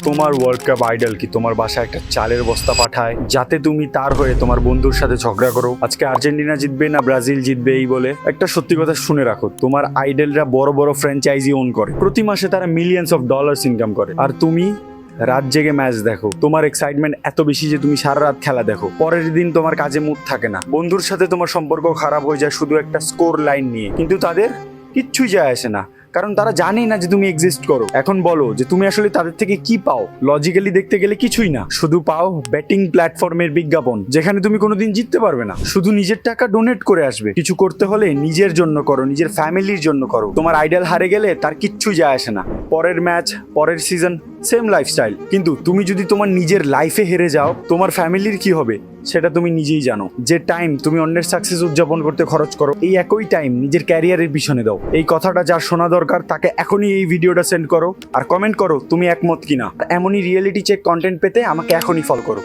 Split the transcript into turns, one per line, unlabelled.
তোমার world cup idol কি তোমার বাসায় একটা চালের বস্তা পাঠায় যাতে তুমি তার হয়ে তোমার বন্ধুর সাথে ঝগড়া করো আজকে আর্জেন্টিনা জিতবে না ব্রাজিল জিতবে এই বলে? একটা সত্যি কথা শুনে রাখো, তোমার আইডলরা বড় বড় ফ্র্যাঞ্চাইজি ওন করে, প্রতি মাসে তারা মিলিয়ন্স অফ ডলার্স ইনকাম করে, আর তুমি রাত জেগে ম্যাচ দেখো। তোমার এক্সাইটমেন্ট এত বেশি যে তুমি সারা রাত খেলা দেখো, পরের দিন তোমার কাজে মুড থাকে না, বন্ধুর সাথে তোমার সম্পর্ক খারাপ হয়ে যায় শুধু একটা স্কোর লাইন নিয়ে, কিন্তু তাদের কিচ্ছুই যায় আসে না, কারণ তারা জানেই না যে তুমি এক্সিস্ট করো। এখন বলো যে তুমি আসলে তাদের থেকে কি পাও? লজিক্যালি দেখতে গেলে কিছুই না, শুধু পাও ব্যাটিং প্ল্যাটফর্মের বিজ্ঞাপন, যেখানে তুমি কোনোদিন জিততে পারবে না, শুধু নিজের টাকা ডোনেট করে আসবে। কিছু করতে হলে নিজের জন্য করো, নিজের ফ্যামিলির জন্য করো। তোমার আইডল হারে গেলে তার কিচ্ছু যায় আসে না, পরের ম্যাচ পরের সিজন সেম লাইফস্টাইল। কিন্তু তুমি যদি তোমার নিজের লাইফে হেরে যাও, তোমার ফ্যামিলির কি হবে সেটা তুমি নিজেই জানো। যে টাইম তুমি অন্যের সাকসেস উদযাপন করতে খরচ করো, এই একই টাইম নিজের ক্যারিয়ারের পিছনে দাও। এই কথাটা যার শোনা দরকার তাকে এখনই এই ভিডিওটা সেন্ড করো আর কমেন্ট করো তুমি একমত কিনা। এমনই রিয়েলিটি চেক কন্টেন্ট পেতে আমাকে এখনই ফলো করো।